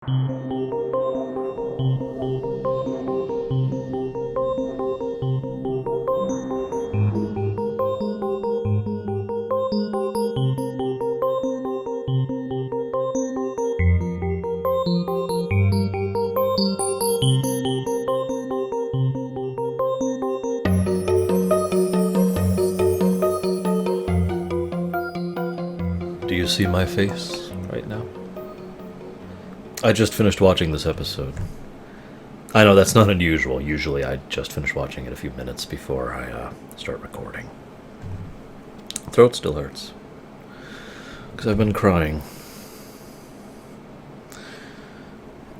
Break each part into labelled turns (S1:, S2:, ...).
S1: Do you see my face right now? I just finished watching this episode. I know that's not unusual. Usually I just finish watching it a few minutes before I start recording. Throat still hurts. Because I've been crying.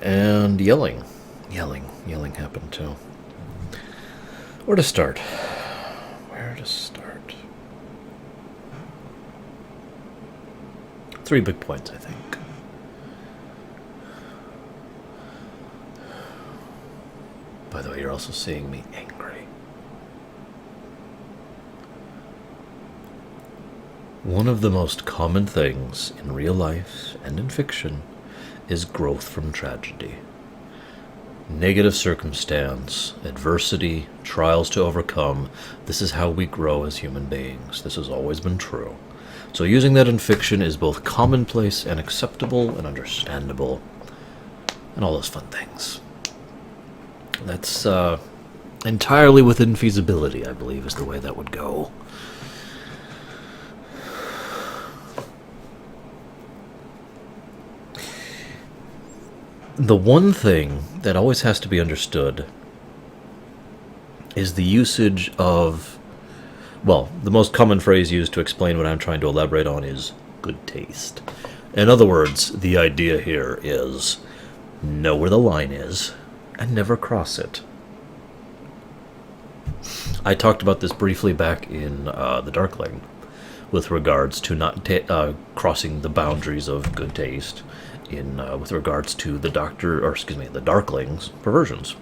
S1: And yelling. Yelling happened too. Where to start? Where to start? 3 big points, I think. By the way, you're also seeing me angry. One of the most common things in real life and in fiction is growth from tragedy. Negative circumstance, adversity, trials to overcome. This is how we grow as human beings. This has always been true. So using that in fiction is both commonplace and acceptable and understandable, and all those fun things. That's entirely within feasibility, I believe, is the way that would go. The one thing that always has to be understood is the usage of, well, the most common phrase used to explain what I'm trying to elaborate on is good taste. In other words, the idea here is know where the line is and never cross it. I talked about this briefly back in The Darkling with regards to not crossing the boundaries of good taste in with regards to the the Darkling's perversions.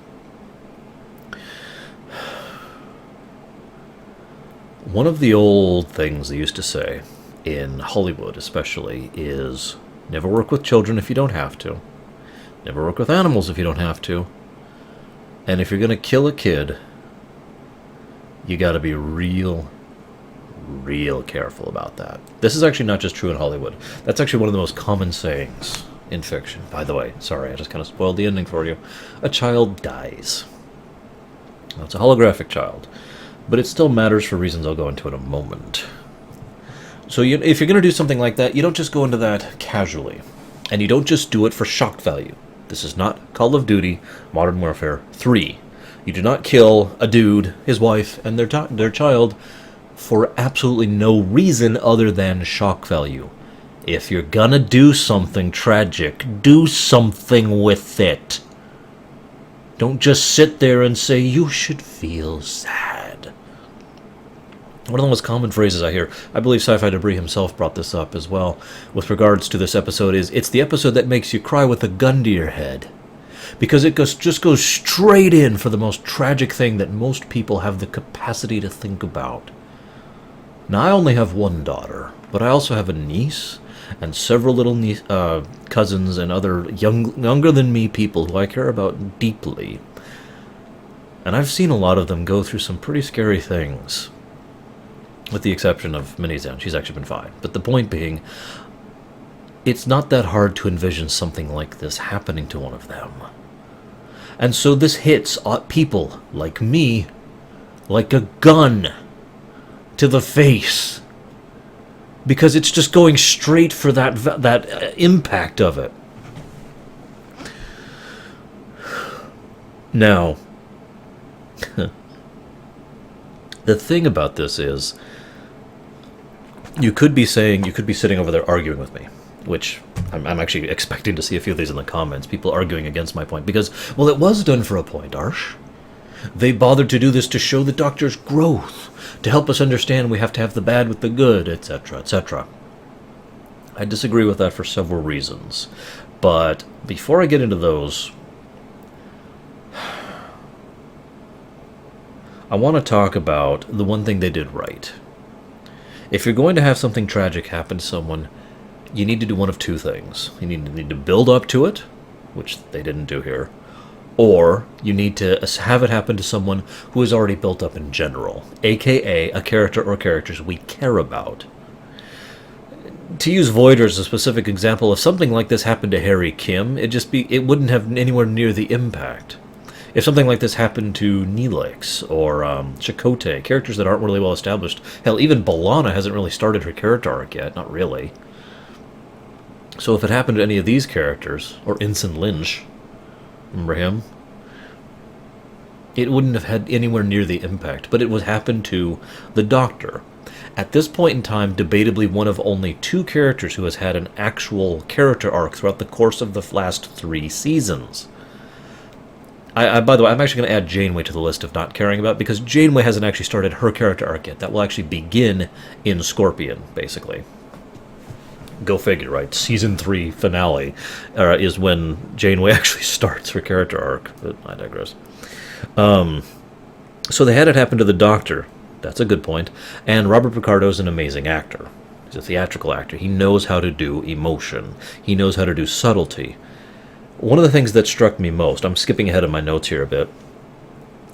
S1: One of the old things they used to say, in Hollywood especially, is never work with children if you don't have to. Never work with animals if you don't have to. And if you're going to kill a kid, you got to be real careful about that. This is actually not just true in Hollywood. That's actually one of the most common sayings in fiction. By the way, sorry, I just kind of spoiled the ending for you. A child dies. Now, it's a holographic child. But it still matters for reasons I'll go into in a moment. So if you're going to do something like that, you don't just go into that casually. And you don't just do it for shock value. This is not Call of Duty Modern Warfare 3. You do not kill a dude, his wife, and their child for absolutely no reason other than shock value. If you're going to do something tragic, do something with it. Don't just sit there and say, you should feel sad. One of the most common phrases I hear, I believe Sci-Fi Debris himself brought this up as well, with regards to this episode, is it's the episode that makes you cry with a gun to your head. Because it just goes straight in for the most tragic thing that most people have the capacity to think about. Now, I only have one daughter, but I also have a niece and several little cousins and other younger than me people who I care about deeply. And I've seen a lot of them go through some pretty scary things. With the exception of Minnie-san, she's actually been fine. But the point being, it's not that hard to envision something like this happening to one of them. And so this hits people like me like a gun to the face. Because it's just going straight for that impact of it. Now, the thing about this is, you could be sitting over there arguing with me, which I'm actually expecting to see a few of these in the comments, people arguing against my point, because, well, it was done for a point, Arsh. They bothered to do this to show the Doctor's growth, to help us understand we have to have the bad with the good, etc., etc. I disagree with that for several reasons, but before I get into those, I want to talk about the one thing they did right. If you're going to have something tragic happen to someone, you need to do one of two things. You need to build up to it, which they didn't do here, or you need to have it happen to someone who is already built up in general, aka a character or characters we care about. To use Voyager as a specific example, if something like this happened to Harry Kim, it wouldn't have anywhere near the impact. If something like this happened to Neelix or Chakotay, characters that aren't really well established, hell, even B'Elanna hasn't really started her character arc yet, not really. So if it happened to any of these characters, or Ensign Lynch, remember him? It wouldn't have had anywhere near the impact, but it would happen to the Doctor. At this point in time, debatably one of only 2 characters who has had an actual character arc throughout the course of the last 3 seasons. By the way, I'm actually going to add Janeway to the list of not caring about, because Janeway hasn't actually started her character arc yet. That will actually begin in Scorpion, basically. Go figure, right? Season 3 finale is when Janeway actually starts her character arc, but I digress. So they had it happen to the Doctor. That's a good point. And Robert Picardo's an amazing actor. He's a theatrical actor. He knows how to do emotion. He knows how to do subtlety. One of the things that struck me most, I'm skipping ahead of my notes here a bit,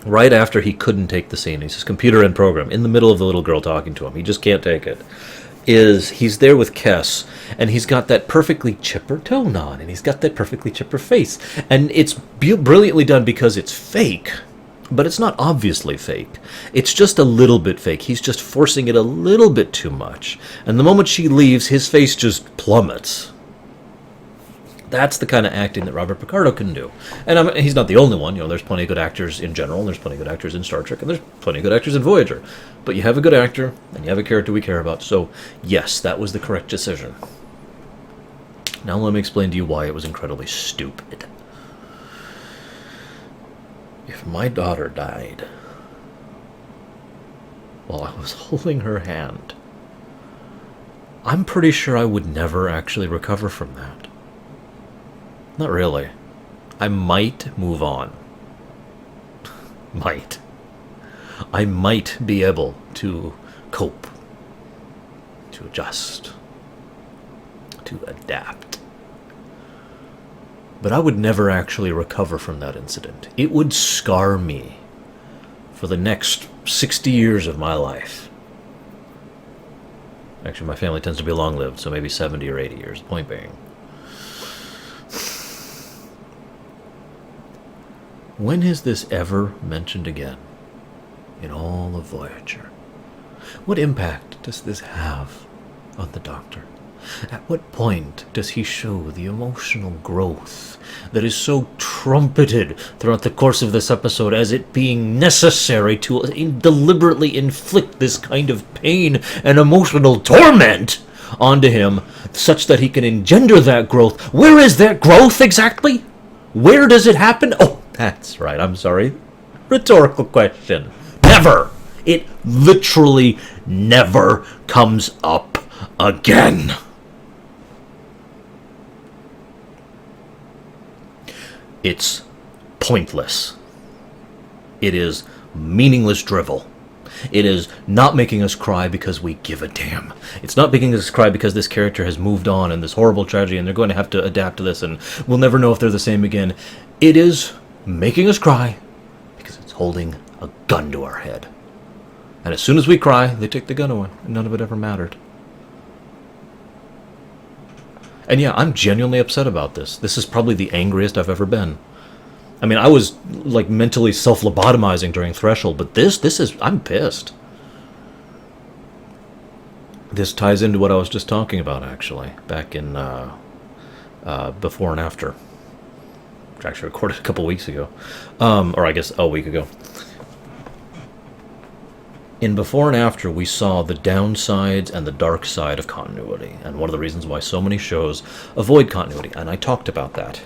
S1: right after he couldn't take the scene, he says, computer and program, in the middle of the little girl talking to him, he just can't take it, is he's there with Kes, and he's got that perfectly chipper tone on, and he's got that perfectly chipper face, and it's brilliantly done because it's fake. But it's not obviously fake. It's just a little bit fake. He's just forcing it a little bit too much. And the moment she leaves, his face just plummets. That's the kind of acting that Robert Picardo can do. And he's not the only one. There's plenty of good actors in general, and there's plenty of good actors in Star Trek, and there's plenty of good actors in Voyager. But you have a good actor, and you have a character we care about. So, yes, that was the correct decision. Now let me explain to you why it was incredibly stupid. If my daughter died while I was holding her hand, I'm pretty sure I would never actually recover from that. Not really. I might move on. Might. I might be able to cope, to adjust, to adapt. But I would never actually recover from that incident. It would scar me for the next 60 years of my life. Actually, my family tends to be long-lived, so maybe 70 or 80 years, point being. When is this ever mentioned again in all of Voyager? What impact does this have on the Doctor? At what point does he show the emotional growth that is so trumpeted throughout the course of this episode as it being necessary to deliberately inflict this kind of pain and emotional torment onto him such that he can engender that growth? Where is that growth exactly? Where does it happen? Oh, that's right, I'm sorry. Rhetorical question. Never! It literally never comes up again. It's pointless. It is meaningless drivel. It is not making us cry because we give a damn. It's not making us cry because this character has moved on and this horrible tragedy and they're going to have to adapt to this and we'll never know if they're the same again. It is making us cry because it's holding a gun to our head. And as soon as we cry, they take the gun away and none of it ever mattered. And yeah, I'm genuinely upset about this. This is probably the angriest I've ever been. I mean, I was like mentally self-lobotomizing during Threshold, but I'm pissed. This ties into what I was just talking about, actually, back in Before and After, which I actually recorded a couple weeks ago, or I guess a week ago. In Before and After, we saw the downsides and the dark side of continuity, and one of the reasons why so many shows avoid continuity, and I talked about that.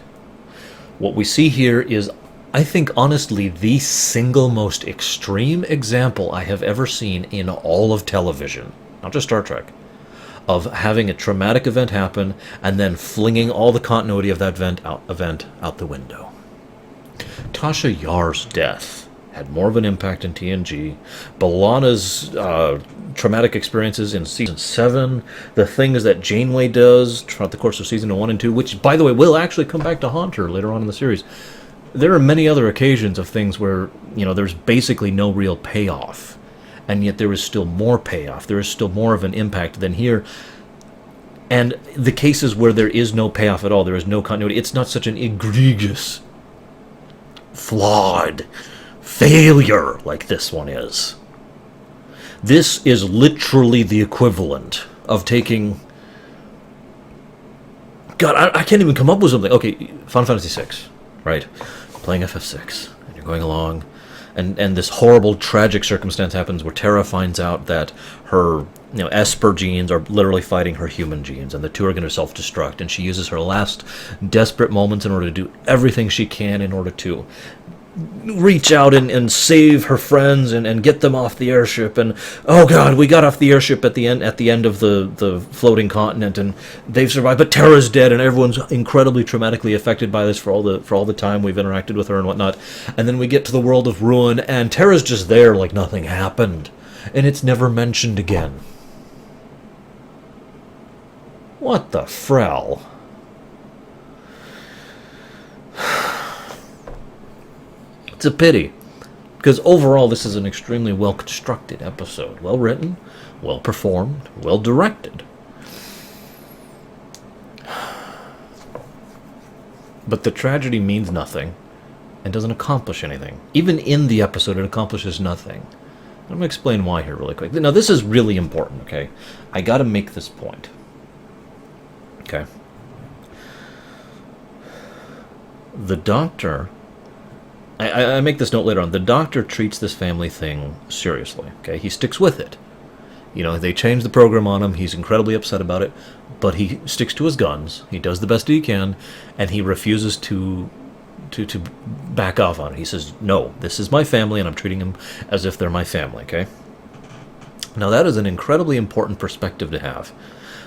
S1: What we see here is, I think, honestly, the single most extreme example I have ever seen in all of television, not just Star Trek, of having a traumatic event happen and then flinging all the continuity of that event out the window. Tasha Yar's death had more of an impact in TNG. B'Elanna's traumatic experiences in Season 7, the things that Janeway does throughout the course of Season 1 and 2, which, by the way, will actually come back to haunt her later on in the series. There are many other occasions of things where, there's basically no real payoff, and yet there is still more payoff. There is still more of an impact than here. And the cases where there is no payoff at all, there is no continuity, it's not such an egregious, flawed failure like this one is. This is literally the equivalent of taking... God, I can't even come up with something. Okay, Final Fantasy VI, right? Playing FF6, and you're going along, and this horrible, tragic circumstance happens where Terra finds out that her Esper genes are literally fighting her human genes, and the two are going to self-destruct, and she uses her last desperate moments in order to do everything she can in order to reach out and save her friends and get them off the airship. And oh god, we got off the airship at the end of the floating continent, and they've survived, but Terra's dead, and everyone's incredibly traumatically affected by this for all the time we've interacted with her and whatnot. And then we get to the world of Ruin, and Terra's just there like nothing happened, and it's never mentioned again. What the frell? It's a pity, because overall this is an extremely well-constructed episode. Well-written, well-performed, well-directed. But the tragedy means nothing and doesn't accomplish anything. Even in the episode, it accomplishes nothing. I'm going to explain why here really quick. Now, this is really important, okay? I got to make this point. Okay? The Doctor... I make this note later on. The Doctor treats this family thing seriously, okay? He sticks with it. They change the program on him. He's incredibly upset about it, but he sticks to his guns. He does the best he can, and he refuses to back off on it. He says, no, this is my family, and I'm treating them as if they're my family, okay? Now, that is an incredibly important perspective to have,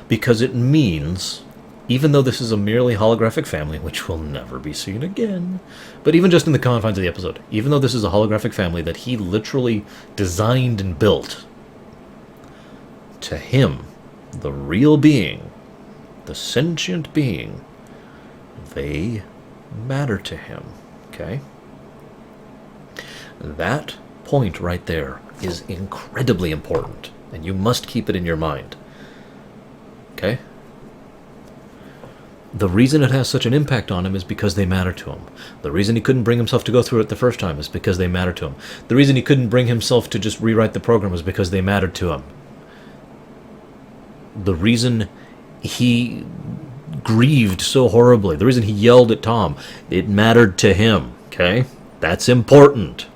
S1: because it means... even though this is a merely holographic family, which will never be seen again, but even just in the confines of the episode, even though this is a holographic family that he literally designed and built, to him, the real being, the sentient being, they matter to him, okay? That point right there is incredibly important, and you must keep it in your mind, okay? The reason it has such an impact on him is because they matter to him. The reason he couldn't bring himself to go through it the first time is because they matter to him. The reason he couldn't bring himself to just rewrite the program is because they mattered to him. The reason he grieved so horribly, the reason he yelled at Tom, it mattered to him, okay? That's important.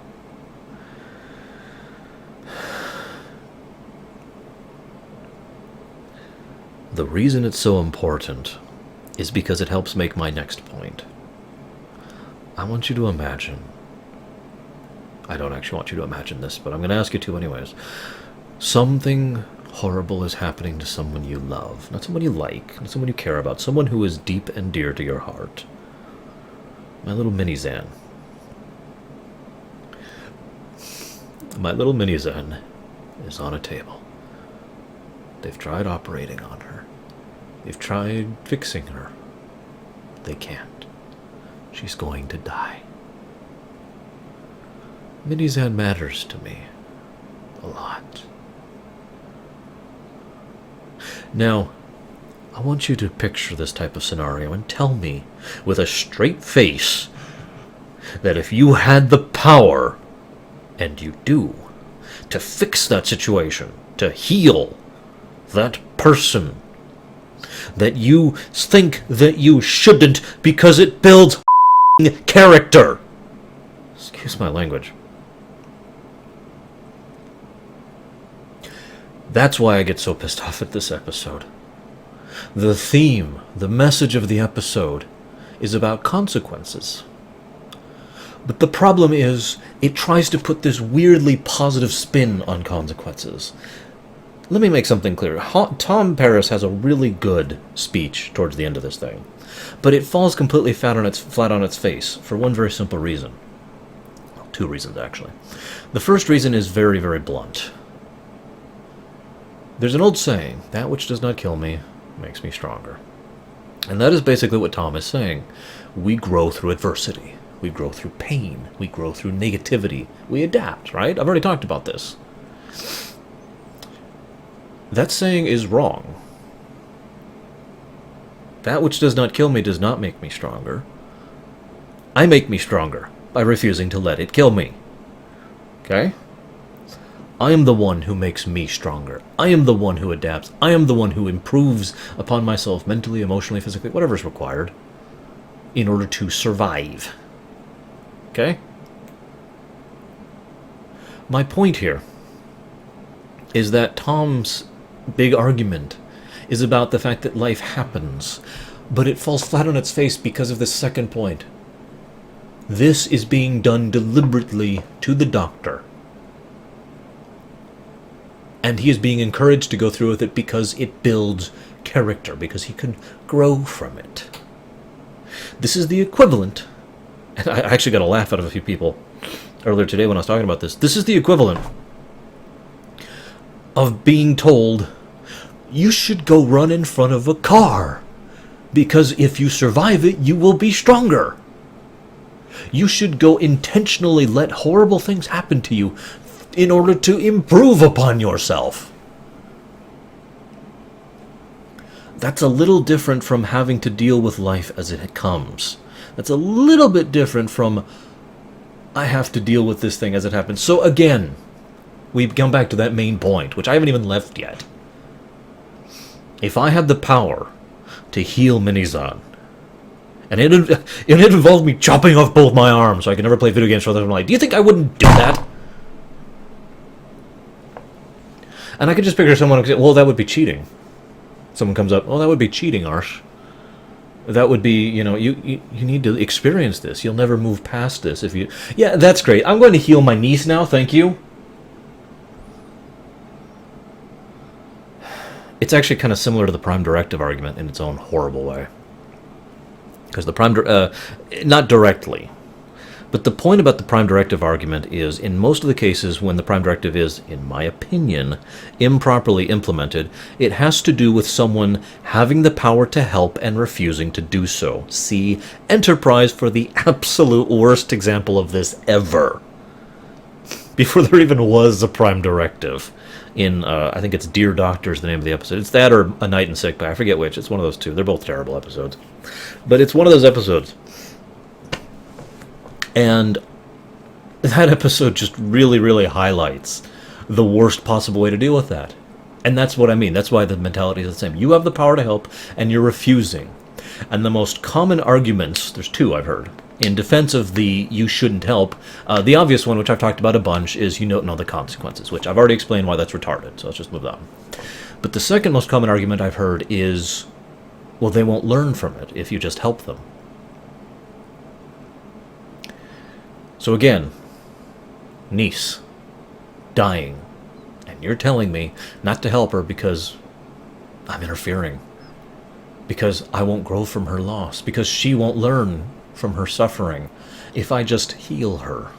S1: The reason it's so important is because it helps make my next point. I want you to imagine... I don't actually want you to imagine this, but I'm going to ask you to anyways. Something horrible is happening to someone you love. Not someone you like, not someone you care about. Someone who is deep and dear to your heart. My little mini-Zan. My little mini-Zan is on a table. They've tried operating on her. They've tried fixing her. They can't. She's going to die. Mini-Zan matters to me a lot. Now, I want you to picture this type of scenario and tell me with a straight face that if you had the power, and you do, to fix that situation, to heal that person, that you think that you shouldn't because it builds character. Excuse my language. That's why I get so pissed off at this episode. The theme, the message of the episode, is about consequences. But the problem is, it tries to put this weirdly positive spin on consequences. Let me make something clear. Tom Paris has a really good speech towards the end of this thing, but it falls completely flat on its face for one very simple reason. two reasons, actually. The first reason is very, very blunt. There's an old saying, that which does not kill me makes me stronger. And that is basically what Tom is saying. We grow through adversity. We grow through pain. We grow through negativity. We adapt, right? I've already talked about this. That saying is wrong. That which does not kill me does not make me stronger. I make me stronger by refusing to let it kill me. Okay? I am the one who makes me stronger. I am the one who adapts. I am the one who improves upon myself mentally, emotionally, physically, whatever is required in order to survive. Okay? My point here is that Tom's big argument is about the fact that life happens, but it falls flat on its face because of this second point. This is being done deliberately to the Doctor. And he is being encouraged to go through with it because it builds character, because he can grow from it. This is the equivalent, and I actually got a laugh out of a few people earlier today when I was talking about this. This is the equivalent of being told, you should go run in front of a car, because if you survive it, you will be stronger. You should go intentionally let horrible things happen to you in order to improve upon yourself. That's a little different from having to deal with life as it comes. That's a little bit different from, I have to deal with this thing as it happens. So again, we come back to that main point, which I haven't even left yet. If I had the power to heal Minizan, and it involved me chopping off both my arms so I could never play video games for the rest of my life, do you think I wouldn't do that? And I could just picture someone, well, that would be cheating. Someone comes up, oh, that would be cheating, Arsh. That would be, you need to experience this. You'll never move past this if you... Yeah, that's great. I'm going to heal my niece now, thank you. It's actually kind of similar to the Prime Directive argument in its own horrible way. Because the Prime... not directly. But the point about the Prime Directive argument is, in most of the cases when the Prime Directive is, in my opinion, improperly implemented, it has to do with someone having the power to help and refusing to do so. See Enterprise for the absolute worst example of this ever. Before there even was a Prime Directive. In, I think it's Dear Doctor is the name of the episode. It's that or A Night in Sick Bay. I forget which. It's one of those two. They're both terrible episodes. But it's one of those episodes. And that episode just really, really highlights the worst possible way to deal with that. And that's what I mean. That's why the mentality is the same. You have the power to help, and you're refusing. And the most common arguments, there's two I've heard, in defense of the you shouldn't help, the obvious one, which I've talked about a bunch, is you don't know the consequences, which I've already explained why that's retarded, so let's just move on. But the second most common argument I've heard is, well, they won't learn from it if you just help them. So again, niece, dying, and you're telling me not to help her because I'm interfering, because I won't grow from her loss, because she won't learn from her suffering if I just heal her.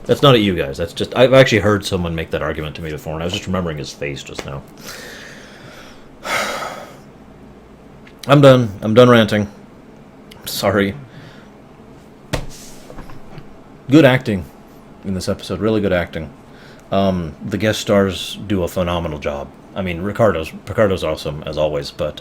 S1: That's not at you guys, that's just, I've actually heard someone make that argument to me before, and I was just remembering his face just now. I'm done ranting. Sorry. Good acting in this episode, really good acting. The guest stars do a phenomenal job. I mean, Ricardo's awesome, as always, but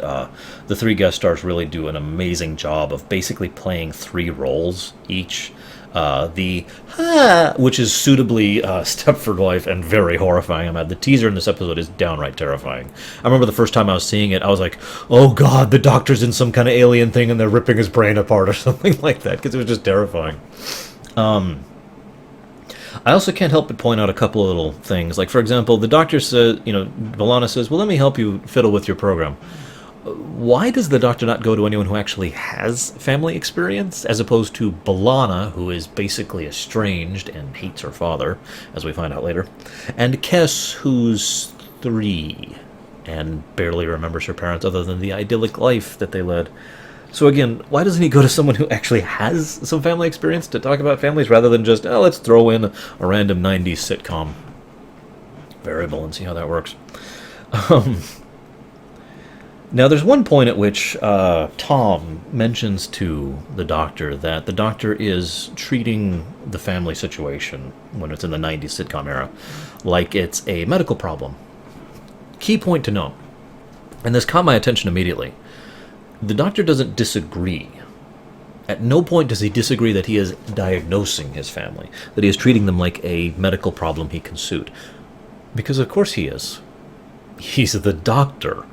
S1: the three guest stars really do an amazing job of basically playing three roles each. Which is suitably Stepford Wife and very horrifying. The teaser in this episode is downright terrifying. I remember the first time I was seeing it, I was like, oh god, the Doctor's in some kind of alien thing and they're ripping his brain apart or something like that, because it was just terrifying. I also can't help but point out a couple of little things. Like, for example, the Doctor says, B'Elanna says, well, let me help you fiddle with your program. Why does the Doctor not go to anyone who actually has family experience, as opposed to B'Elanna, who is basically estranged and hates her father, as we find out later, and Kes, who's 3 and barely remembers her parents other than the idyllic life that they led? So again, why doesn't he go to someone who actually has some family experience to talk about families rather than just, oh, let's throw in a random 90s sitcom variable and see how that works? Now, there's one point at which Tom mentions to the Doctor that the Doctor is treating the family situation, when it's in the 90s sitcom era, like it's a medical problem. Key point to note, and this caught my attention immediately, the Doctor doesn't disagree. At no point does he disagree that he is diagnosing his family, that he is treating them like a medical problem he can suit. Because of course he is. He's the Doctor.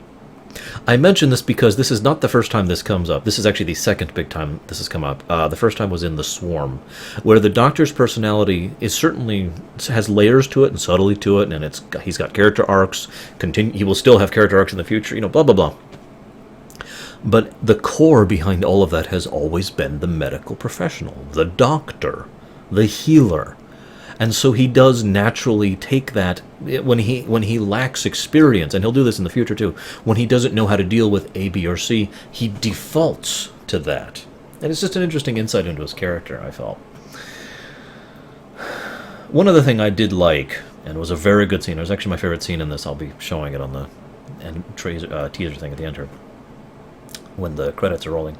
S1: I mention this because this is not the first time this comes up. This is actually the second big time this has come up. The first time was in The Swarm, where the Doctor's personality is certainly has layers to it and subtlety to it, and he's got character arcs. He will still have character arcs in the future, blah, blah, blah. But the core behind all of that has always been the medical professional, the doctor, the healer. And so he does naturally take that when he lacks experience, and he'll do this in the future too, when he doesn't know how to deal with A, B, or C, he defaults to that. And it's just an interesting insight into his character, I felt. One other thing I did like, and it was a very good scene, it was actually my favorite scene in this, I'll be showing it on the teaser thing at the end here, when the credits are rolling.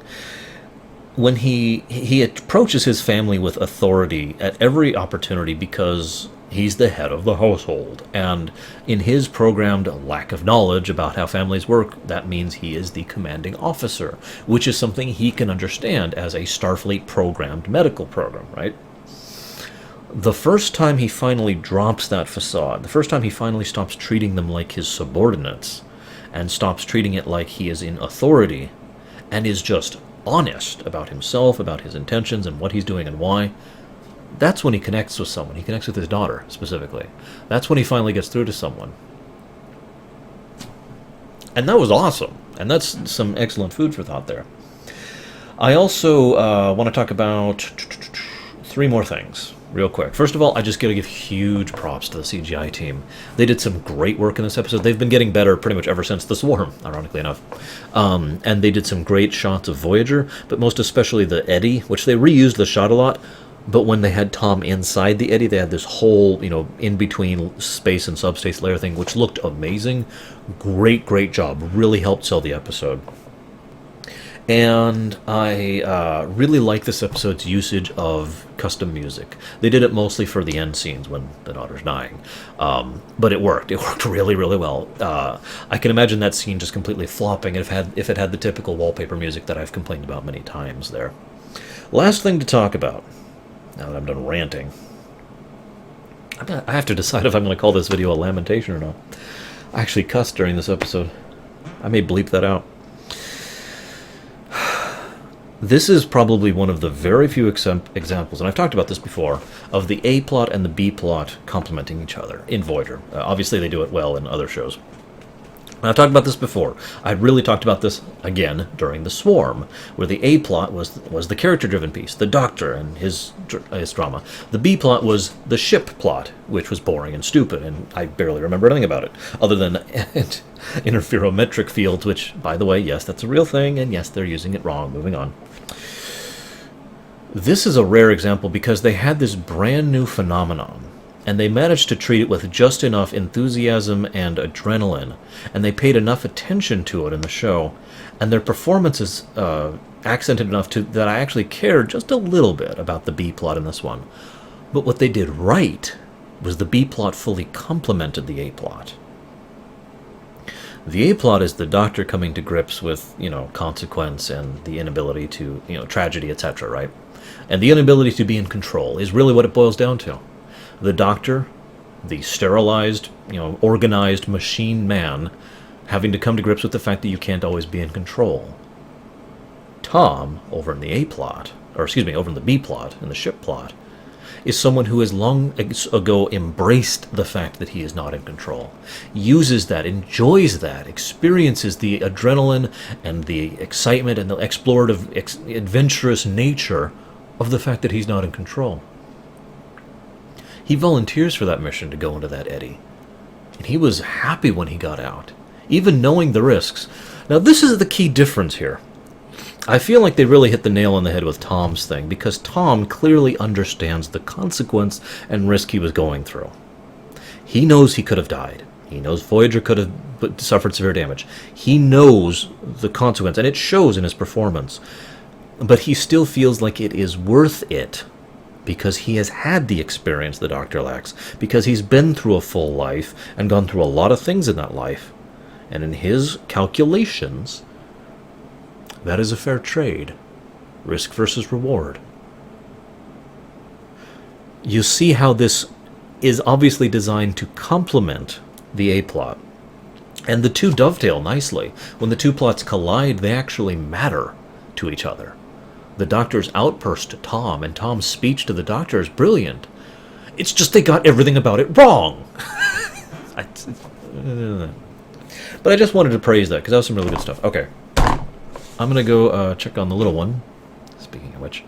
S1: When he approaches his family with authority at every opportunity because he's the head of the household, and in his programmed lack of knowledge about how families work, that means he is the commanding officer, which is something he can understand as a Starfleet programmed medical program, right? The first time he finally drops that facade, the first time he finally stops treating them like his subordinates, and stops treating it like he is in authority, and is just honest about himself, about his intentions, and what he's doing and why, that's when he connects with someone. He connects with his daughter, specifically. That's when he finally gets through to someone. And that was awesome. And that's some excellent food for thought there. I also want to talk about 3 more things, real quick. First of all, I just got to give huge props to the CGI team. They did some great work in this episode. They've been getting better pretty much ever since The Swarm, ironically enough. And they did some great shots of Voyager, but most especially the Eddy, which they reused the shot a lot. But when they had Tom inside the Eddy, they had this whole, in-between space and subspace layer thing, which looked amazing. Great job. Really helped sell the episode. And I really like this episode's usage of custom music. They did it mostly for the end scenes when the daughter's dying. But it worked. It worked really well. I can imagine that scene just completely flopping if it had the typical wallpaper music that I've complained about many times there. Last thing to talk about, now that I'm done ranting. I have to decide if I'm going to call this video a lamentation or not. I actually cussed during this episode. I may bleep that out. This is probably one of the very few examples, and I've talked about this before, of the A plot and the B plot complementing each other in Voyager. Obviously, they do it well in other shows. And I've talked about this before. I really talked about this again during The Swarm, where the A plot was the character-driven piece, the Doctor and his drama. The B plot was the ship plot, which was boring and stupid, and I barely remember anything about it, other than interferometric fields, which, by the way, yes, that's a real thing, and yes, they're using it wrong. Moving on. This is a rare example because they had this brand new phenomenon, and they managed to treat it with just enough enthusiasm and adrenaline, and they paid enough attention to it in the show, and their performances accented enough that I actually cared just a little bit about the B plot in this one. But what they did right was the B plot fully complemented the A plot. The A plot is the Doctor coming to grips with, consequence and the inability to, tragedy, etc., right? And the inability to be in control is really what it boils down to. The Doctor, the sterilized, organized machine man, having to come to grips with the fact that you can't always be in control. Tom, over in the A plot, over in the B plot, in the ship plot, is someone who has long ago embraced the fact that he is not in control, uses that, enjoys that, experiences the adrenaline and the excitement and the explorative, adventurous nature of the fact that he's not in control. He volunteers for that mission to go into that Eddy, and he was happy when he got out, even knowing the risks. Now, this is the key difference here. I feel like they really hit the nail on the head with Tom's thing, because Tom clearly understands the consequence and risk he was going through. He knows he could have died. He knows Voyager could have suffered severe damage. He knows the consequence, and it shows in his performance. But he still feels like it is worth it, because he has had the experience the Doctor lacks, because he's been through a full life and gone through a lot of things in that life. And in his calculations, that is a fair trade. Risk versus reward. You see how this is obviously designed to complement the A-plot. And the two dovetail nicely. When the two plots collide, they actually matter to each other. The Doctor's outburst to Tom and Tom's speech to the Doctor is brilliant. It's just they got everything about it wrong. But I just wanted to praise that, because that was some really good stuff. Okay. I'm going to go check on the little one, speaking of which,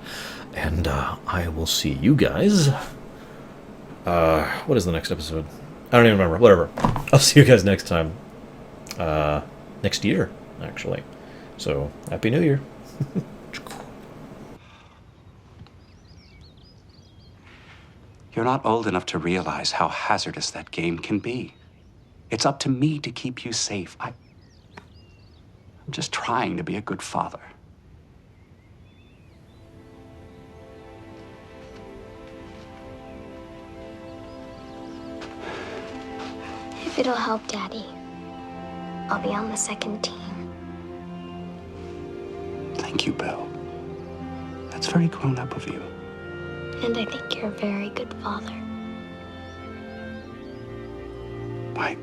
S1: and I will see you guys. What is the next episode? I don't even remember. Whatever. I'll see you guys next time. Next year, actually. So, Happy New Year.
S2: You're not old enough to realize how hazardous that game can be. It's up to me to keep you safe. I'm just trying to be a good father.
S3: If it'll help, Daddy, I'll be on the second team.
S2: Thank you, Bill. That's very grown up of you.
S3: And I think you're a very good father.
S2: Why,